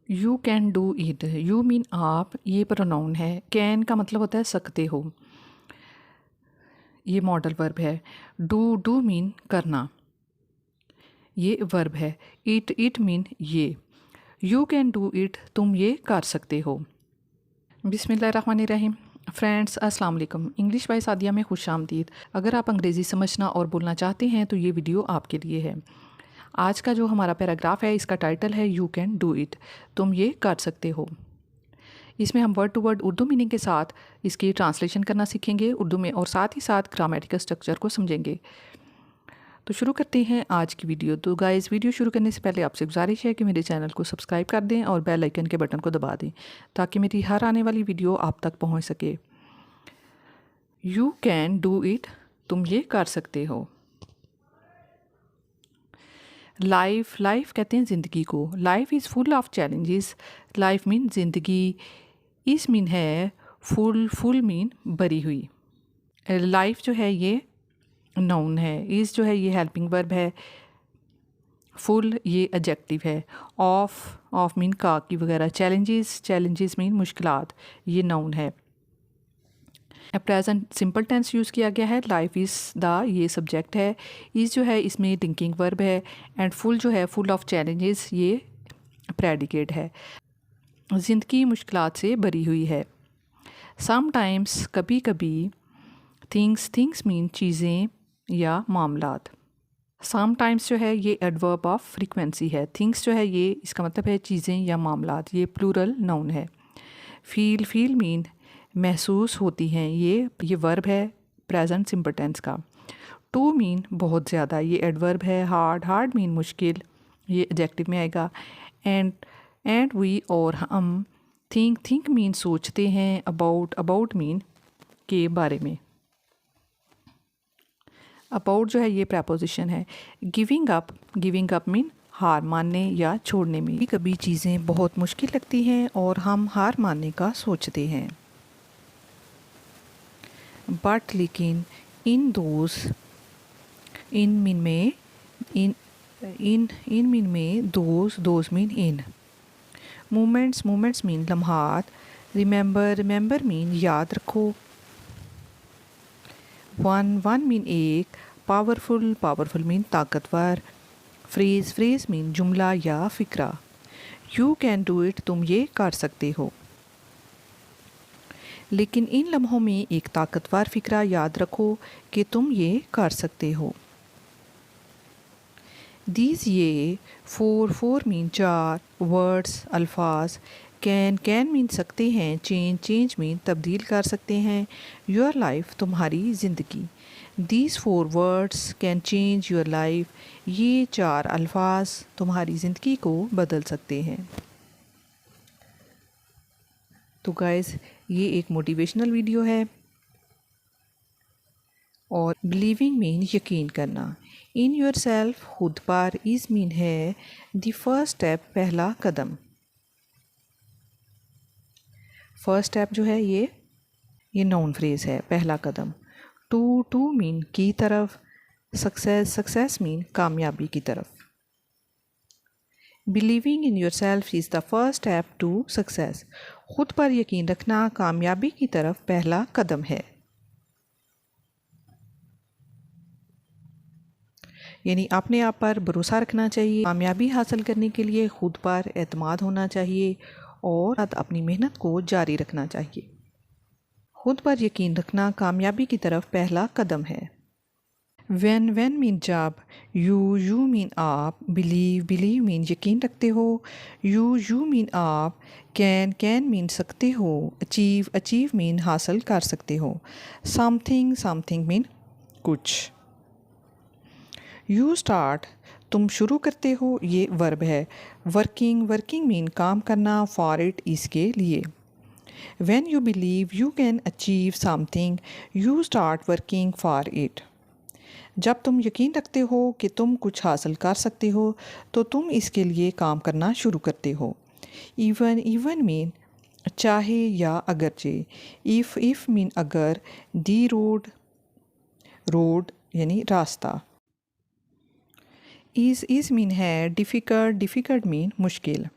You can do it, you mean आप, ये pronoun है। कैन का मतलब होता है सकते हो, ये मॉडल वर्ब है। डू मीन करना, ये वर्ब है। इट मीन ये। यू कैन डू इट, तुम ये कर सकते हो। बिस्मिल्लाहिर्रहमानिर्रहीम। फ्रेंड्स अस्सलाम वालेकुम। इंग्लिश बाय सादिया में खुश आमदीद। अगर आप अंग्रेज़ी समझना और बोलना चाहते हैं तो ये वीडियो आपके लिए है। आज का जो हमारा पैराग्राफ है इसका टाइटल है यू कैन डू इट, तुम ये कर सकते हो। इसमें हम word to word Urdu meaning के साथ इसकी ट्रांसलेशन करना सीखेंगे उर्दू में, और साथ ही साथ ग्रामेटिकल स्ट्रक्चर को समझेंगे। तो शुरू करते हैं आज की वीडियो। तो गाइस, वीडियो शुरू करने से पहले आपसे गुजारिश है कि मेरे चैनल को सब्सक्राइब कर दें और बेल आइकन के बटन को दबा दें ताकि मेरी हर आने वाली वीडियो आप तक पहुंच सके। यू कैन डू इट, तुम ये कर सकते हो। लाइफ कहते हैं ज़िंदगी को। Life is full of challenges. Life mean ज़िंदगी, इस मीन है फुल मीन भरी हुई। लाइफ जो है ये नाउन है, इस जो है ये हेल्पिंग वर्ब है, फुल ये एडजेक्टिव है, ऑफ मीन का की वगैरह, चैलेंजेस मीन मुश्किलात, ये नाउन है। प्रेजेंट सिंपल टेंस यूज़ किया गया है। लाइफ इज़ द ये सब्जेक्ट है, इस जो है इसमें लिंकिंग वर्ब है, एंड फुल जो है फुल ऑफ चैलेंजेस ये प्रेडिकेट है। ज़िंदगी मुश्किलात से भरी हुई है। समटाइम्स कभी कभी, थिंग्स मीन चीज़ें या मामलात। समटाइम्स जो है ये एडवर्ब ऑफ फ्रीक्वेंसी है। थिंग्स जो है ये इसका मतलब है चीज़ें या मामलात, ये प्लूरल नाउन है। फील मीन महसूस होती हैं, ये वर्ब है प्रेजेंट सिंपल टेंस का। टू मीन बहुत ज़्यादा, ये एडवर्ब है। हार्ड मीन मुश्किल, ये एडजेक्टिव में आएगा। एंड वी और हम। थिंक मीन सोचते हैं। अबाउट मीन के बारे में। अबाउट जो है ये प्रपोजिशन है। गिविंग अप मीन हार मानने या छोड़ने में। कभी चीज़ें बहुत मुश्किल लगती हैं और हम हार मानने का सोचते हैं। बट लेकिन, इन मीन में दोज मीन इन। मोमेंट्स मीन लम्हात। रिमेंबर मीन याद रखो। वन मीन एक। पावरफुल मीन ताकतवर। फ्रेज मीन जुमला या फिक्रा। यू कैन डू इट, तुम ये कर सकते हो। लेकिन इन लम्हों में एक ताकतवर फिक्रा याद रखो कि तुम ये कर सकते हो। दीज ये फोर मीन चार। वर्ड्स अल्फाज। कैन मीन सकते हैं। चेंज मीन तब्दील कर सकते हैं। योर लाइफ तुम्हारी ज़िंदगी। These 4 words can change your life, ये 4 अल्फाज तुम्हारी ज़िंदगी को बदल सकते हैं। तो गाइस, ये एक मोटिवेशनल वीडियो है। और बिलीविंग मीन यकीन करना। इन योर सेल्फ खुद पर, इस मीन है द फर्स्ट स्टेप, पहला कदम। फर्स्ट स्टेप जो है ये नाउन फ्रेज है, पहला कदम। टू मीन की तरफ। सक्सेस मीन कामयाबी की तरफ। Believing in yourself is the first step to success. खुद पर यकीन रखना कामयाबी की तरफ पहला कदम है। यानी अपने आप पर भरोसा रखना चाहिए। कामयाबी हासिल करने के लिए खुद पर एतमाद होना चाहिए और अपनी मेहनत को जारी रखना चाहिए। खुद पर यकीन रखना कामयाबी की तरफ पहला कदम है। व्हेन मीन जब। यू मीन आप। बिलीव मीन यकीन रखते हो। यू मीन आप। कैन मीन सकते हो। अचीव मीन हासिल कर सकते हो। समथिंग मीन कुछ। यू स्टार्ट, तुम शुरू करते हो, ये वर्ब है। वर्किंग मीन काम करना। फॉर इट, इसके लिए। When you believe you can achieve something, you start working for it. जब तुम यकीन रखते हो कि तुम कुछ हासिल कर सकते हो तो तुम इसके लिए काम करना शुरू करते हो। इवन मीन चाहे या अगरचे। इफ़ मीन अगर। दी रोड यानी रास्ता। इज़ मीन है। डिफ़िकल्ट मीन मुश्किल।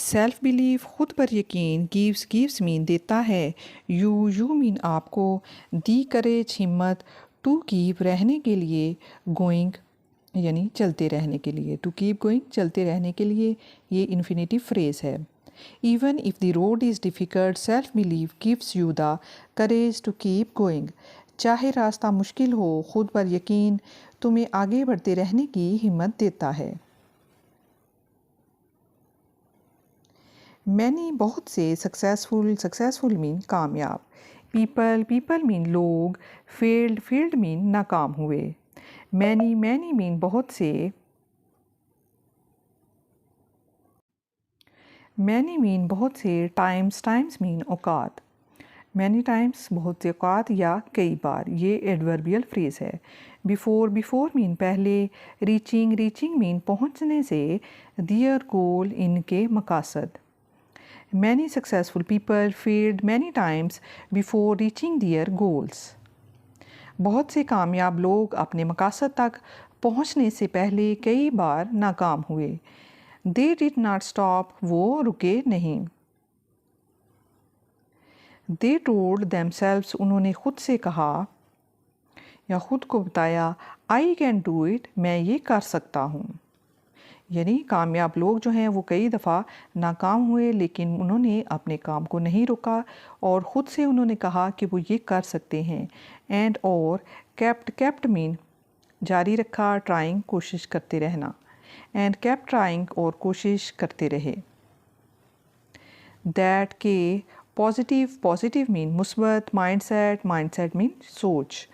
सेल्फ बिलीव खुद पर यकीन, गिव्स मीन देता है, यू मीन आपको, दी करेज हिम्मत, टू कीप रहने के लिए, गोइंग यानी चलते रहने के लिए, टू कीप गोइंग चलते रहने के लिए, ये इन्फिनेटिव फ्रेज़ है। Even if the road is difficult, self believe gives you the courage to keep going. चाहे रास्ता मुश्किल हो, खुद पर यकीन तुम्हें आगे बढ़ते रहने की हिम्मत देता है। मैनी बहुत से, सक्सेसफुल मीन कामयाब, पीपल मीन लोग, फेल्ड मीन नाकाम हुए। मैनी मीन बहुत से, मैनी मीन बहुत से, टाइम्स मीन औकात, मैनी टाइम्स बहुत से औकात या कई बार, ये एडवर्बियल फ्रेज है। बिफोर मीन पहले, रीचिंग मीन पहुंचने से, दियर गोल इनके मकासद। Many successful people failed many times before reaching their goals. बहुत से कामयाब लोग अपने मकासद तक पहुंचने से पहले कई बार नाकाम हुए। दे डिड नॉट स्टॉप, वो रुके नहीं। दे टोल्ड देमसेल्व्स, उन्होंने खुद से कहा या खुद को बताया, आई कैन डू इट, मैं ये कर सकता हूँ। यानी कामयाब लोग जो हैं वो कई दफ़ा नाकाम हुए, लेकिन उन्होंने अपने काम को नहीं रोका और ख़ुद से उन्होंने कहा कि वो ये कर सकते हैं। एंड और केप्ट मीन जारी रखा, ट्राइंग कोशिश करते रहना, एंड केप्ट ट्राइंग और कोशिश करते रहे। दैट के पॉजिटिव मीन मुस्बत, माइंडसेट मीन सोच।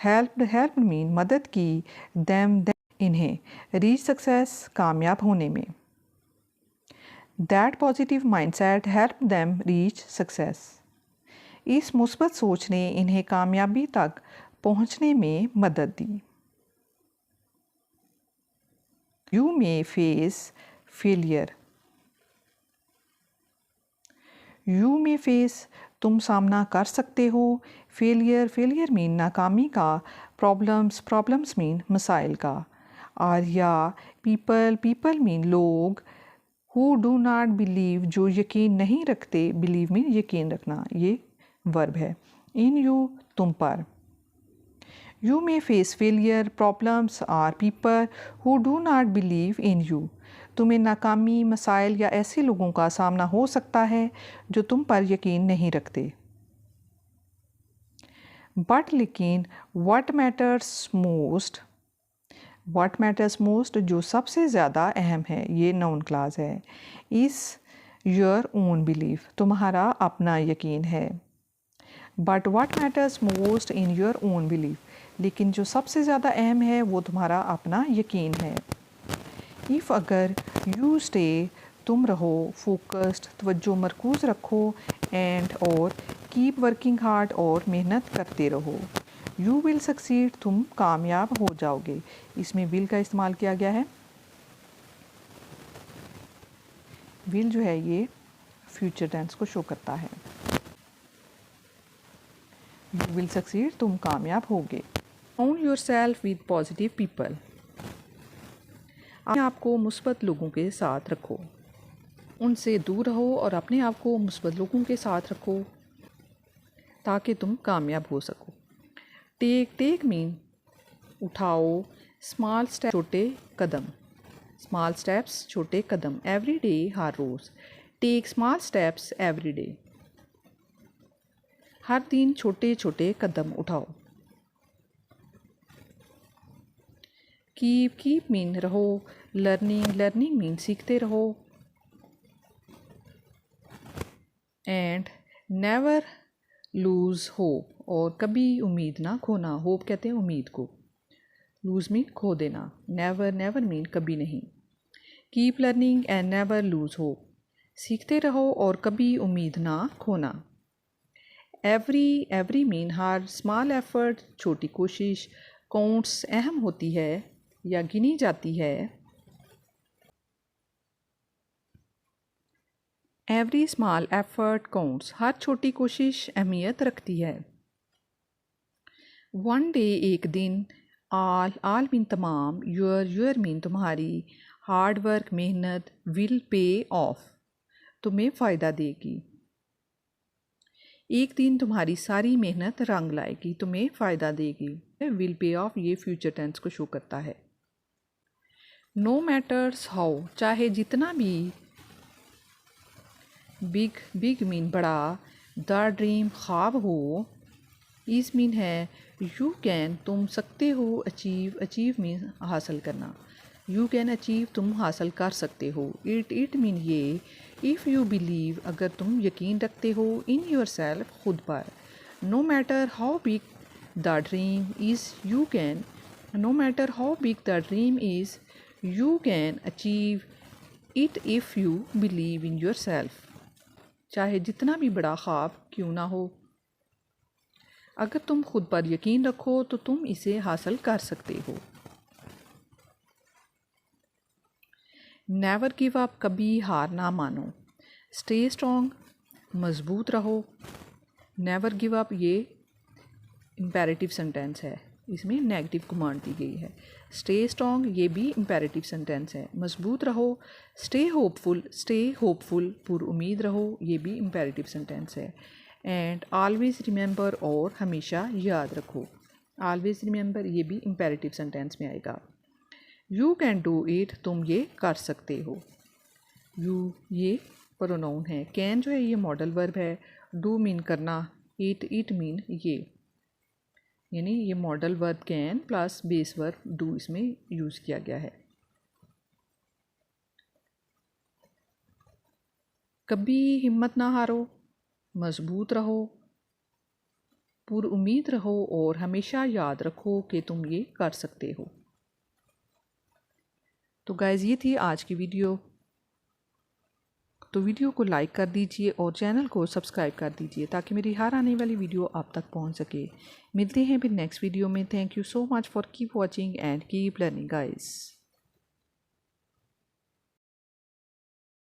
हेल्प मीन मदद की, देम इन्हें, रीच सक्सेस कामयाब होने में। That positive mindset help them reach success, इस मुस्बत सोच ने इन्हें कामयाबी तक पहुंचने में मदद दी। You may face failure, you may face तुम सामना कर सकते हो, फेलियर मीन नाकामी का, प्रॉब्लम्स मीन मसाइल का। और या पीपल मीन लोग, हु डू नॉट बिलीव जो यकीन नहीं रखते, बिलीव मीन यकीन रखना, ये वर्ब है। इन यू तुम पर। You may face failure, problems or people who do not believe in you, तुम्हें नाकामी, मसाइल या ऐसे लोगों का सामना हो सकता है जो तुम पर यकीन नहीं रखते। बट लेकिन, व्हाट मैटर्स मोस्ट जो सबसे ज़्यादा अहम है, ये नाउन क्लास है। इस योर ओन बिलीफ तुम्हारा अपना यकीन है। But what matters most in your own belief, लेकिन जो सबसे ज़्यादा अहम है वो तुम्हारा अपना यकीन है। इफ़ अगर, यू स्टे तुम रहो, फोकस्ड तवज्जो मरकूज़ रखो, एंड और कीप वर्किंग हार्ड और मेहनत करते रहो, यू विल सक्सीड तुम कामयाब हो जाओगे। इसमें विल का इस्तेमाल किया गया है। विल जो है ये फ्यूचर टेंस को शो करता है। यू विल सक्सीड तुम कामयाब होगे। Surround your self with positive people, अपने आप को मुस्बत लोगों के साथ रखो, उनसे दूर रहो और अपने आप को मुस्बत लोगों के साथ रखो ताकि तुम कामयाब हो सको। टेक मीन उठाओ, स्मॉल स्टेप छोटे कदम, एवरी डे हर रोज़, take small steps every day, हर दिन छोटे छोटे कदम उठाओ। कीप मीन रहो, लर्निंग मीन सीखते रहो, एंड नेवर लूज़ होप और कभी उम्मीद ना खोना। होप कहते हैं उम्मीद को, लूज़ मीन खो देना, नेवर मीन कभी नहीं। Keep learning and never lose hope, सीखते रहो और कभी उम्मीद ना खोना। एवरी मीन हर, स्मॉल एफर्ट छोटी कोशिश, काउंट्स अहम होती है या गिनी जाती है। एवरी स्मॉल एफर्ट काउंट्स, हर छोटी कोशिश अहमियत रखती है। वन डे एक दिन, आल मीन तमाम, योर मीन तुम्हारी, हार्ड वर्क मेहनत, विल पे ऑफ तुम्हें फ़ायदा देगी। एक दिन तुम्हारी सारी मेहनत रंग लाएगी, तुम्हें फ़ायदा देगी। विल पे ऑफ ये फ्यूचर टेंस को शो करता है। नो मैटर्स हाउ, चाहे जितना भी, बिग मीन बड़ा, द ड्रीम ख्वाब हो, इस मीन है यू कैन तुम सकते हो, अचीव मीन हासिल करना, यू कैन अचीव तुम हासिल कर सकते हो। इट मीन ये, इफ़ यू बिलीव अगर तुम यकीन रखते हो, इन योर सेल्फ खुद पर। No matter how big the dream is you can, no matter how big the dream is you can achieve it if you believe in yourself. चाहे जितना भी बड़ा ख्वाब क्यों ना हो, अगर तुम खुद पर यकीन रखो तो तुम इसे हासिल कर सकते हो। नेवर गिव अप, कभी हार ना मानो। स्टे स्ट्रॉन्ग, मजबूत रहो। नेवर गिव अप ये इम्पेरेटिव सेंटेंस है, इसमें नेगेटिव कमांड दी गई है। स्टे स्ट्रॉन्ग ये भी इम्पेरेटिव सेंटेंस है। मजबूत रहो, स्टे होपफुल पुरुमीद रहो, ये भी इम्पेरेटिव सेंटेंस है। एंड ऑलवेज़ रिमेंबर, और हमेशा याद रखो। ऑलवेज़ रिमेंबर ये भी इम्पेरेटिव सेंटेंस में आएगा। यू कैन डू इट, तुम ये कर सकते हो। यू ये प्रोनाउन है, कैन जो है ये मॉडल वर्ब है, डू मीन करना, इट मीन ये, यानी ये modal verb can plus base verb do इसमें यूज़ किया गया है। कभी हिम्मत ना हारो, मजबूत रहो, पुरुमीद रहो, और हमेशा याद रखो कि तुम ये कर सकते हो। तो गाइज़ ये थी आज की वीडियो। तो वीडियो को लाइक कर दीजिए और चैनल को सब्सक्राइब कर दीजिए ताकि मेरी हर आने वाली वीडियो आप तक पहुंच सके। मिलते हैं फिर नेक्स्ट वीडियो में। Thank you so much for keep watching and keep learning guys.